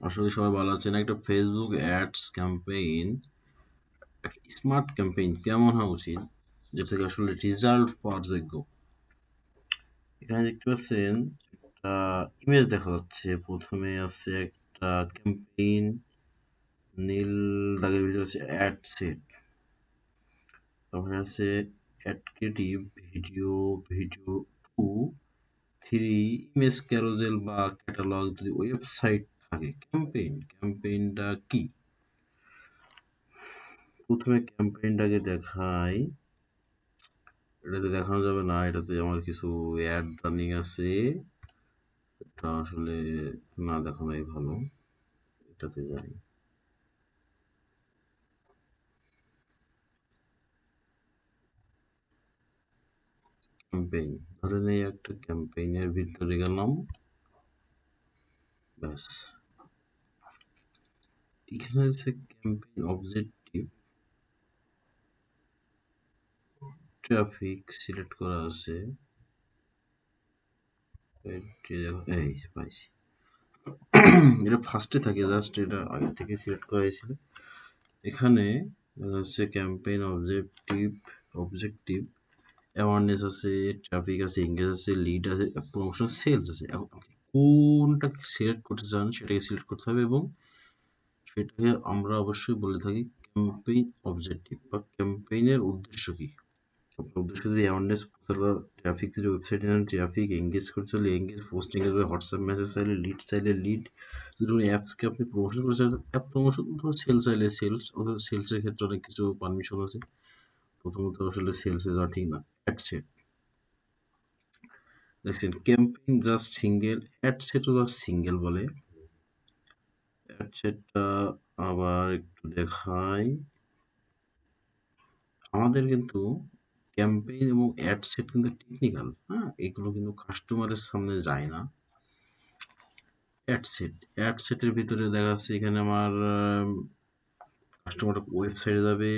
আসলে সবাই ভালো আছেন। একটা ফেসবুক অ্যাডস ক্যাম্পেইন, একটা স্মার্ট ক্যাম্পেইন কেমন হওয়া উচিত, যে থেকে আসলে রেজাল্ট পাওয়ার যোগ্য। এখানে দেখতে পাচ্ছেন একটা ইমেজ দেখা যাচ্ছে। প্রথমে আছে একটা ক্যাম্পেইন, নীল দাগের ভিতরে আছে অ্যাড সেট, তারপরে আছে ad creative, video, video two, three, image carousel বা ক্যাটালগ যদি ওয়েবসাইট থাকে। ক্যাম্পেইনটা কি? প্রথমে ক্যাম্পেইনটাকে দেখাই। এটাতে দেখানো যাবে না, এটাতে আমার কিছু অ্যাড রানিং আছে। এটা আসলে না দেখানোই ভালো। এটাতে যাই। ক্যাম্পেইন, ধরে নেই একটা ক্যাম্পেইনের ভিতরে গেলাম। ব্যাস, এখানে হচ্ছে ক্যাম্পেইন অবজেক্টিভ, ট্রাফিক সিলেক্ট করা আছে। এই পাইছি। এটা ফার্স্টে থাকে, জাস্ট এটা আগে থেকে সিলেক্ট করা হয়েছিল। এখানে হচ্ছে ক্যাম্পেইন অবজেক্টিভ অ্যাওয়ারনেস আছে, ট্রাফিক আছে, এঙ্গেজ আছে, লিড আছে, প্রমোশন, সেলস আছে। এখন আপনি কোনটা সিলেক্ট করতে চান সেটাকে সিলেক্ট করতে হবে, এবং সেটাকে আমরা অবশ্যই বলে থাকি ক্যাম্পেইন অবজেক্টিভ বা ক্যাম্পেইনের উদ্দেশ্য কি। আপনার উদ্দেশ্য যদি অ্যাওয়ারনেস প্রচার করা, ট্রাফিক যদি ওয়েবসাইটে নেন ট্রাফিক, এঙ্গেজ করতে চাইলে এঙ্গেজ, পোস্ট এঙ্গেজ হবে, হোয়াটসঅ্যাপ মেসেজ চাইলে লিড, যদি কোনো অ্যাপসকে আপনি প্রমোশন করতে চান অ্যাপ প্রমোশন, অথবা সেল চাইলে সেলস, অথবা সেলসের ক্ষেত্রে অনেক কিছু পারমিশন আছে। প্রথমত আসলে সেলসে যাওয়া ঠিক না। অ্যাডসেট দেখছেন, ক্যাম্পেইন জাস্ট সিঙ্গেল, অ্যাডসেটও জাস্ট সিঙ্গেল বলে। অ্যাডসেটটা আবার একটু দেখাই। আমাদের কিন্তু ক্যাম্পেইন এবং অ্যাডসেট কিন্তু টেকনিক্যাল, হ্যাঁ, এগুলো কিন্তু কাস্টমারের সামনে যায় না। অ্যাডসেটের ভিতরে দেখা যাচ্ছে এখানে আমার কাস্টমার ওয়েবসাইটে যাবে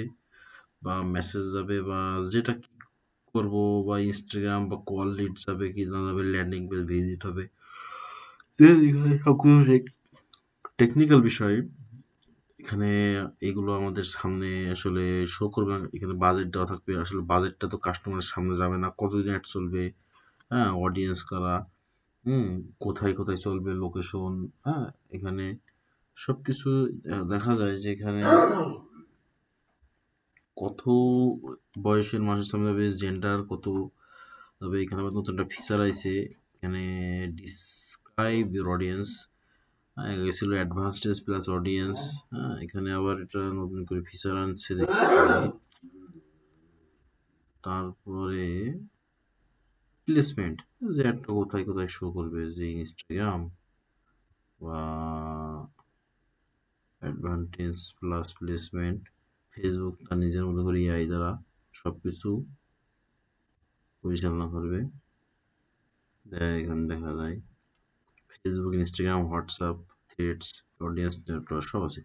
বা মেসেজ যাবে বা যেটা কি করবো, বা ইনস্টাগ্রাম বা কল লিড যাবে কি না যাবে, ল্যান্ডিং পেজ ভিজিট হবে। এখানে সবকিছু টেকনিক্যাল বিষয়। এখানে এগুলো আমাদের সামনে আসলে শো করবে না। এখানে বাজেট দেওয়া থাকবে, আসলে বাজেটটা তো কাস্টমারের সামনে যাবে না, কতদিন অ্যাড চলবে, হ্যাঁ, অডিয়েন্স কারা, হুম, কোথায় কোথায় চলবে, লোকেশন, হ্যাঁ, এখানে সবকিছু দেখা যায় যে এখানে কত বয়সের মানুষের সামনে যাবে, জেন্ডার কত। তবে এখানে আবার নতুন একটা ফিচার আইছে, এখানে ডিসক্রাইব ইউর অডিয়েন্স। হ্যাঁ, আগে ছিল অ্যাডভান্সড প্লাস অডিয়েন্স। হ্যাঁ, এখানে আবার এটা নতুন করে ফিচার আনছে দেখছি। তারপরে প্লেসমেন্ট, যে একটা কোথায় কোথায় শো করবে, যে ইনস্টাগ্রাম বা অ্যাডভান্টেজ প্লাস প্লেসমেন্ট। ফেসবুক তার নিজের মতো করে এআই দ্বারা সবকিছু পরিচালনা করবে। এখানে দেখা যায় Facebook, Instagram, WhatsApp, threads, audience network সব আছে।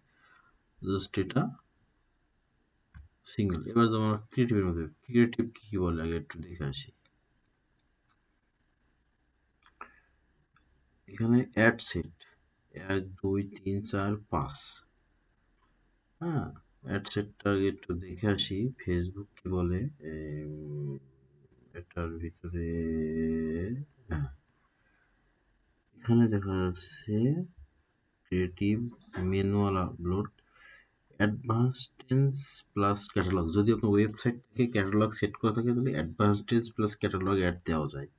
জাস্ট এটা সিঙ্গেল। এবার যেমন ক্রিয়েটিভের মধ্যে, ক্রিয়েটিভ কি কি বলে আগে একটু দেখে আসি। এখানে অ্যাড সেট 1 2 3 4 5, হ্যাঁ, অ্যাড সেটটা আগে একটু দেখে আসি ফেসবুক কি বলে। এটার ভিতরে, হ্যাঁ, এখানে দেখা যাচ্ছে creative, manual upload, advantage plus catalogue. যদি আপনার ওয়েবসাইট থেকে ক্যাটালগ সেট করা থাকে তাহলে অ্যাডভান্সটেন্স প্লাস ক্যাটালগ অ্যাড দেওয়া যায়।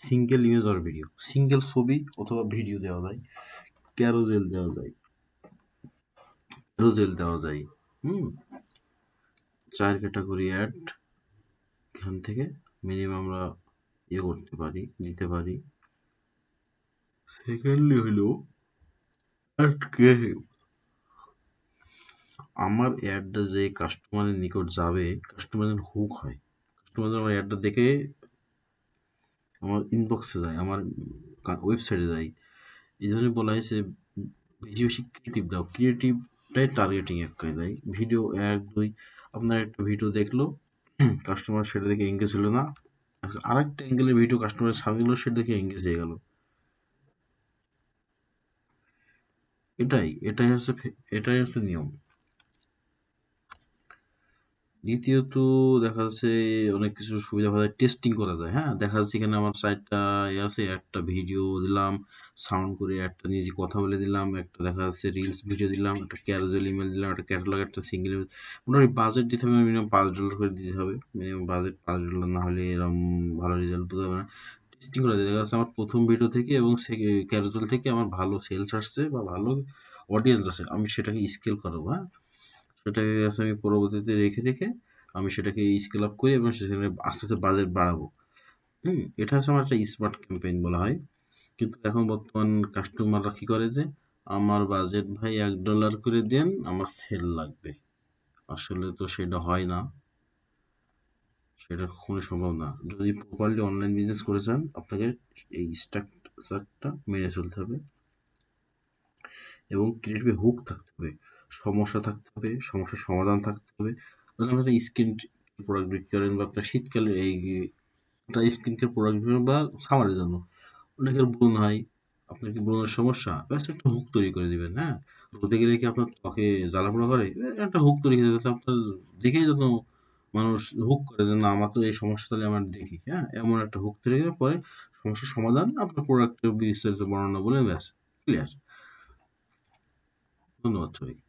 সিঙ্গেল ইমেজ আর ভিডিও, সিঙ্গেল ছবি অথবা ভিডিও দেওয়া যায়। ক্যারোজেল দেওয়া যায়, হুম। 4 ক্যাটাগরি অ্যাড এখান থেকে মিনিমাম আমরা করতে পারি, দিতে পারি। সেকেন্ডলি হইলো অ্যাড ক্রিয়েটিভ। আমার অ্যাডটা যে কাস্টমারের নিকট যাবে, কাস্টমার যেন হুক হয়, কাস্টমার যেন আমার অ্যাডটা দেখে আমার ইনবক্সে যায়, আমার ওয়েবসাইটে যায়। এই জন্য বলা হয়েছে বেশি বেশি ক্রিয়েটিভ দাও। ক্রিয়েটিভটাই টার্গেটিং এক দেয়। ভিডিও 1 2, আপনার একটা ভিডিও দেখলো, কাস্টমার সেটা দেখে এঙ্গেজ হলো না, আর একটা অ্যাঙ্গেলের ভিডিও কাস্টমারের সামনে গেলো, সেটা দেখে এঙ্গেজ হয়ে গেল। এটাই হচ্ছে নিয়ম। দ্বিতীয়ত দেখা যাচ্ছে অনেক কিছু সুবিধা পাওয়া যায়, টেস্টিং করা যায়, হ্যাঁ? দেখা যাচ্ছে এখানে আমার ৪ টা আছে, একটা ভিডিও দিলাম, সাউন্ড করে একটা নিজে কথা বলে দিলাম, একটা দেখা যাচ্ছে রিলস ভিডিও দিলাম, একটা ক্যারোজেল ইমেল দিলাম, একটা ক্যাটালগ, একটা সিঙ্গেল ইমেল। মোটামুটি বাজেট দিতে হবে মিনিমাম $৫ করে দিতে হবে। মিনিমাম বাজেট $৫ না হলে এরকম ভালো রেজাল্ট বোঝা যাবে না। টেস্টিং করা যায়। দেখা যাচ্ছে আমার ১ম ভিডিও থেকে এবং ক্যারোজেল থেকে আমার ভালো সেলস আসছে বা ভালো অডিয়েন্স আছে। আমি সেটাকে স্কেল করাবো, হ্যাঁ? সেটাকে আছে আমি পরবর্তীতে রেখে আমি সেটাকে স্কেল আপ করি এবং সেখানে আস্তে আস্তে বাজেট বাড়াবো। এটা হচ্ছে আমার একটা স্মার্ট ক্যাম্পেইন বলা হয়। কিন্তু এখন বর্তমান কাস্টমাররা কি করে যে আমার বাজেট ভাই $১ করে দেন, আমার সেল লাগবে। আসলে তো সেটা হয় না, সেটা কখনোই সম্ভব না। যদি প্রপারলি অনলাইন বিজনেস করে চান আপনাকে এই স্ট্রাকচারটা মেনে চলতে হবে এবং ক্রিয়েটিভ হুক থাকতে হবে, সমস্যা থাকতে হবে, সমস্যার সমাধান থাকতে হবে। ধরুন আপনি একটা স্কিন প্রোডাক্ট বিক্রি করেন বা আপনার শীতকালে একটা স্কিন কেয়ার প্রোডাক্ট বা খামারের জন্য অনেকের ব্রণ হয়, আপনার কি ব্রণের সমস্যা, ব্যাস একটা হুক তৈরি করে দিবেন, হ্যাঁ? রোদে গেলে কি আপনার ত্বকে জ্বালাপোড়া করে, একটা হুক তৈরি করে দিতে আপনার দেখেই যেন মানুষ হুক করে যে না আমার তো এই সমস্যা, তাহলে আমার দেখি, হ্যাঁ? এমন একটা হুক তৈরি করে পরে সমস্যার সমাধান আপনার প্রোডাক্টের বিস্তারিত বর্ণনা বলে ব্যাস ক্লিয়ার। ধন্যবাদ সবাইকে।